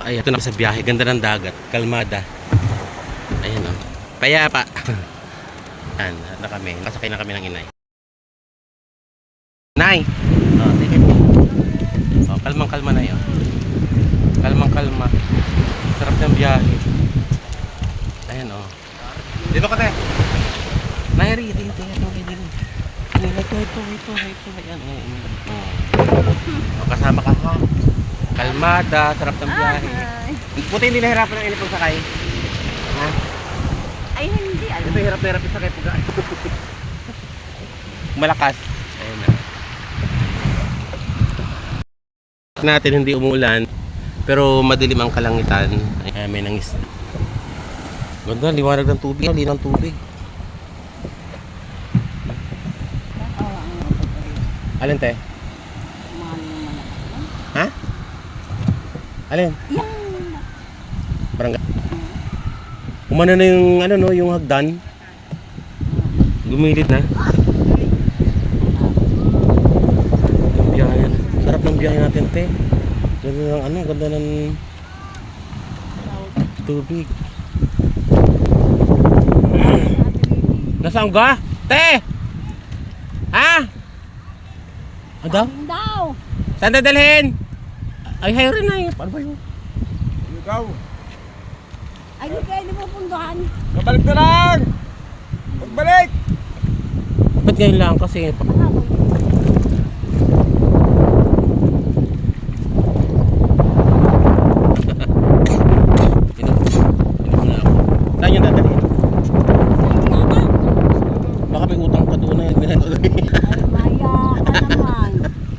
Ay, ito na sa biyahe. Ganda ng dagat. Kalmada. Ayan o. Payapa. Ayan, na kami. Kasakay na kami ng inay. Nay! Oh, sige. Oh, kalmang-kalma na yun. Kalmang-kalma. Sarap ng biyahe. Ayan o. Dito ka te. Nay, rito. Ito. Ayan. Oh, kasama ka ha. Kalmada, sarap ng biyahe. Puti hindi nahirapan ng inipang sakay. Ha? Ay, hindi. Alam. Ito hirap yung sakay pag malakas. Ayun na. Natin hindi umuulan, pero madilim ang kalangitan. Ay, may nangis. Ganda, liwanag ng tubig. Linaw ng tubig. Alin te? Ha? Alin? Yan. Barangay. Umano na yung ano no, yung hagdan. Gumilid na. Yung biyahe. Sarap ng biyahe natin, te. Ganda ng ano, ganda ng tubig. Nasaan ka? Te! Ha? Ano daw? Daw. Saan dadalhin? Ay, hayo rin na yun. Paano ba yun? Ikaw, Ay, hindi kayo pupunduhan. kabalik na lang! Pagbalik! Ba't ngayon lang? Kasi inom na ako. Saan yung dadalhin? Baka may utang ka doon na yun. Ay, maya ka naman.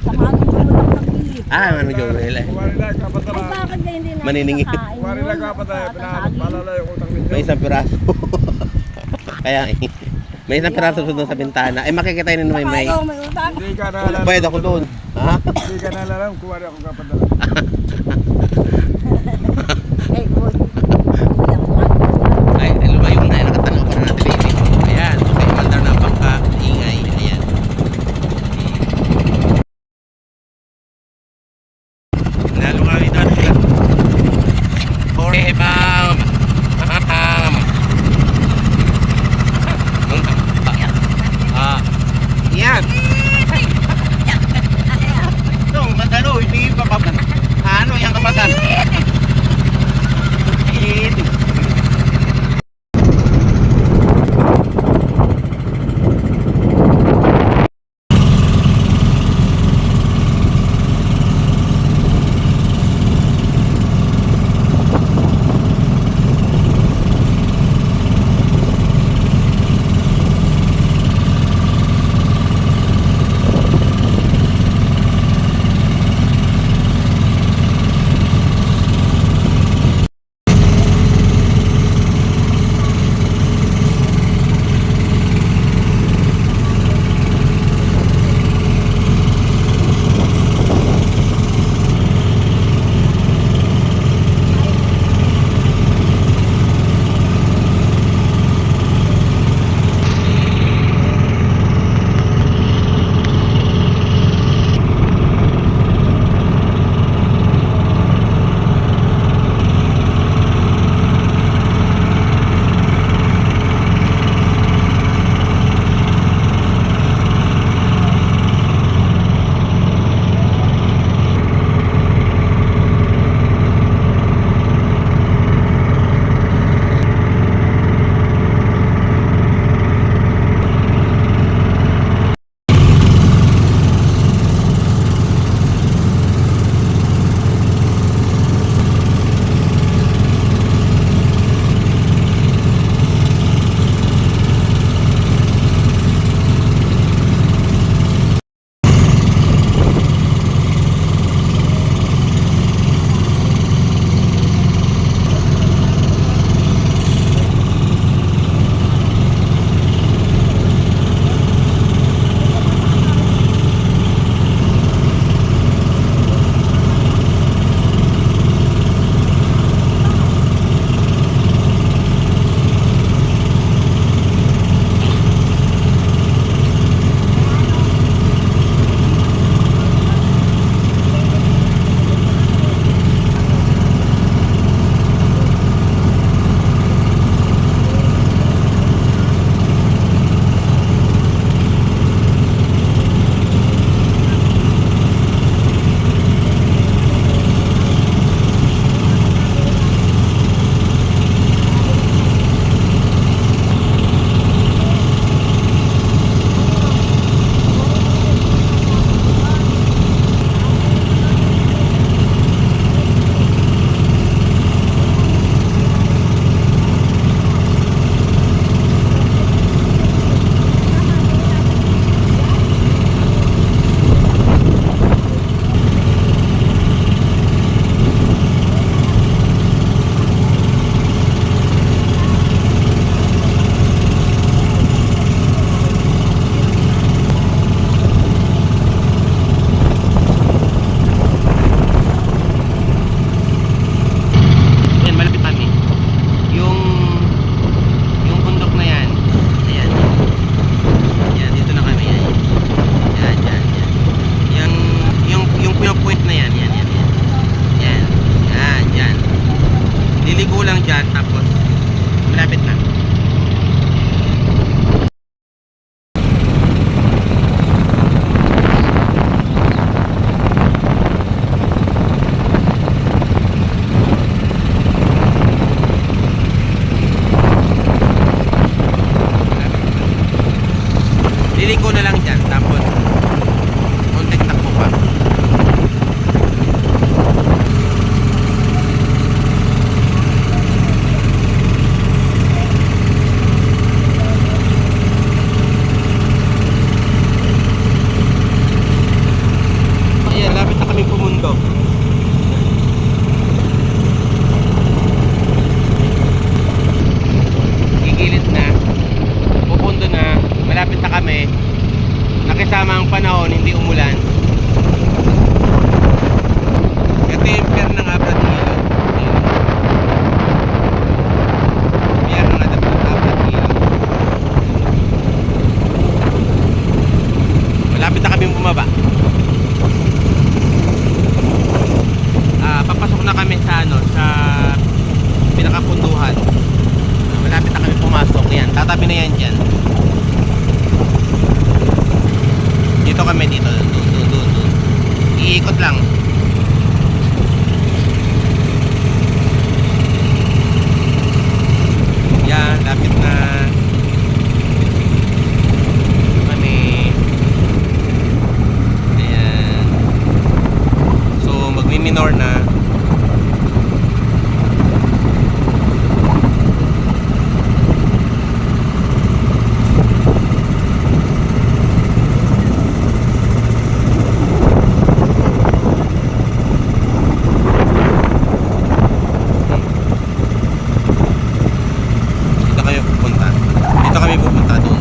Sama nung gulong ng pilit. Ano Joel eh. Kuwari lang, Ay, kapatala. bakit kayo hindi namin Maniningit. nakain Kuwari yun? lang, kapatala. Tatasali. Paalala yung utang ninyo. May isang piraso. Kaya may isang piraso doon sa bintana. Ay makikita yun may may. Baka may utang. Hindi ka naalala. Bayad ako doon. Ha? Hindi ka naalala. Kuwari ako kapatala. Eh, boy. Ay, lumayo na yun. Nakatanaw pa na natin baby. Ayan. Okay, mandar na bangka. Ingay. Ayan. Lalo kami doon. Okay, bam. Yan. So, ano, hindi pa pa. Ano, yan ka Liligo lang dyan, tapos malapit na. Liligo na lang dyan, tapos konting takbo pa. Ayan, lapit na kami pumundok. Gigilid na, pupundo na, malapit na kami. Nakisama ang panahon, hindi umulan. Ito yung pier ng Abra Ilog. Pier ng Abra Ilog. Malapit na kami bumaba. Papasok na kami sa sa pinakapunduhan. Malapit na kami pumasok. Yan, tatabi na yan dyan. Dito kami, dito. Doon. Iikot lang. Yan, lapit na kami. Ayan. So, magmi-minor na. Dito kami pupunta doon.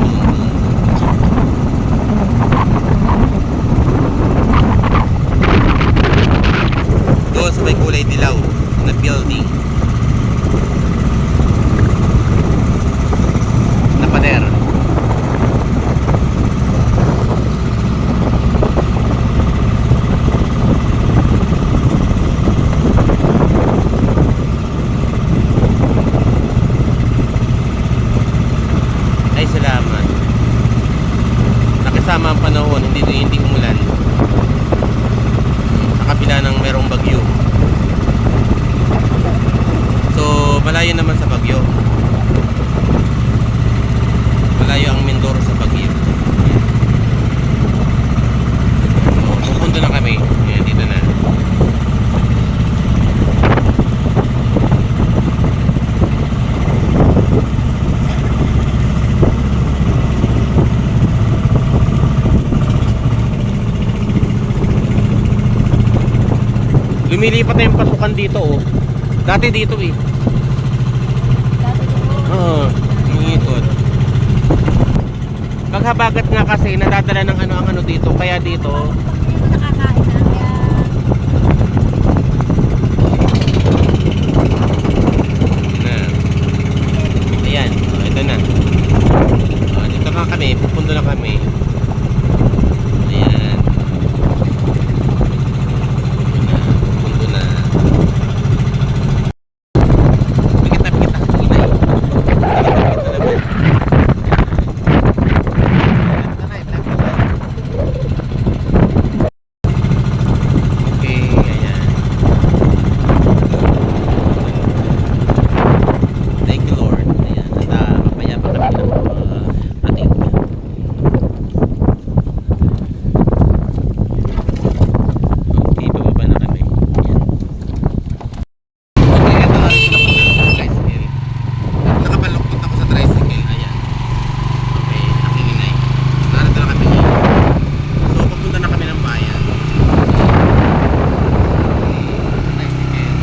Doon sa may kulay dilaw na building na pader. Ay, salamat. Nakasama ang panahon, hindi umulan. Sa kabila ng merong bagyo. So, malayo naman sa bagyo. Malayo ang Mindoro sa bagyo. So, pupunta na kami. Ayan, dito na. Lumilipat na yung pasukan dito, oh. Dati dito, eh. Oo, umiikot. Paghabagat nga kasi, nadadala ng ano dito. Kaya dito, Nakakain na yan. ayan, ito na. Dito na kami, pupundo na kami. Ayan. Pupundo na. Pikit na. Inay. Ito naman. Okay, ayan. Thank you, Lord. Ayan, at mapayapa kami ng ating. Okay, bababa na kami. Ayan. Okay, ito na. Tricycle. Nakabaluktot ako sa tricycle. Ayan. Okay, aking inay. Narito na kami ngayon. So, papunta na kami ng bayan. Tricycle.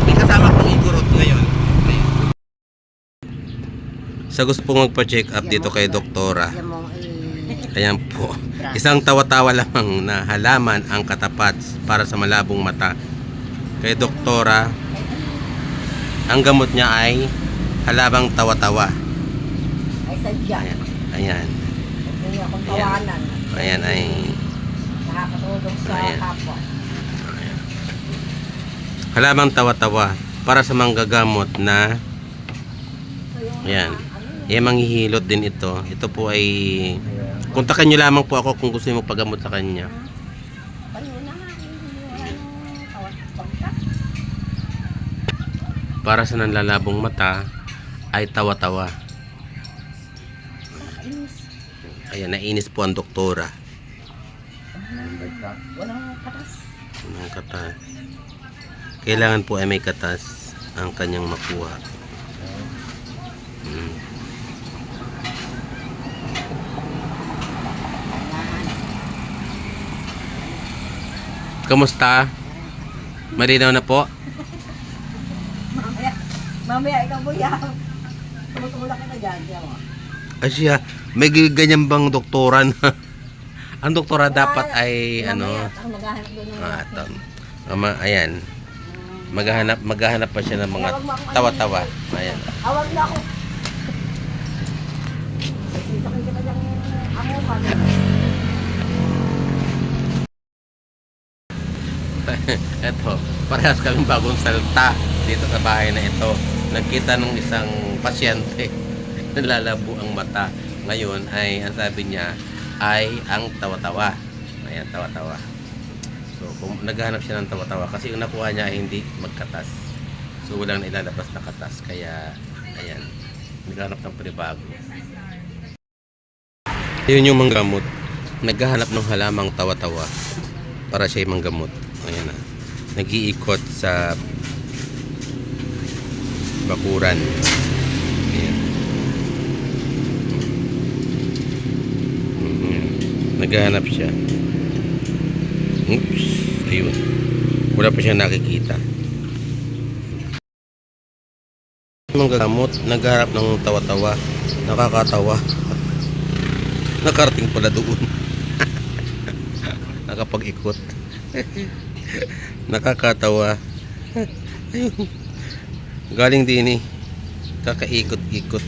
May kasama kong igurot ngayon. Sa gusto pong magpa-check up dito kay Doktora. Yan mo, Ayan po. Isang tawa-tawa lamang na halaman ang katapat para sa malabong mata. Kay Doktora, ang gamot niya ay halabang tawa-tawa. ay sadya. Ayan. Ayan. Hindi akong tawanan. Ayan ay Nakakatawa Tulong sa Ayan. kapwa. Halamang tawa-tawa para sa manggagamot na So, yung ayan. ano, Manghihilot din ito. Ito po ay kontakin nyo lamang po ako kung gusto niyo magpagamot sa kanya. payo na nga. Wala nang tawat pagka. Para sa nanlalabong mata ay tawa-tawa. Inis. Ayan, nainis po ang doktora. Walang katas. Ang katas. Kailangan po ay may katas ang kanyang makuha. Hmm. Kamusta? Malinaw na po? Mamaya ikaw po yan. Tumutulak ka na dyan. Diyan mo. Asya, may ganyan bang doktora na? Ang doktora dapat ay ano? Mamaya, ako maghahanap doon ng Ayan. Maghahanap pa siya ng mga tawa-tawa. Ayan. Awag na ako. Dito kita dyan amukan. Eto, parehas kaming bagong salta dito sa bahay na ito. Nagkita ng isang pasyente nalalabo ang mata. Ngayon ay ang sabi niya ay ang tawa-tawa. Ayan, tawa-tawa. So, kung naghahanap siya ng tawa-tawa kasi yung nakuha niya ay hindi magkatas. So, walang ilalabas na katas. Kaya, ayan, naghahanap ng panibago. Yun yung manggamot. Naghahanap ng halamang tawa-tawa para siya manggamot. Ayan na. Nag-iikot sa bakuran. Ayan. Naghahanap siya. Oops. Ayun. Wala pa siya nakikita. Manggagamot. Naghahanap ng tawa-tawa. Nakakatawa. Nakarating pala doon. Nakapag-ikot. Nakakatawa. Ayun. Galing din eh. Kakaikot-ikot.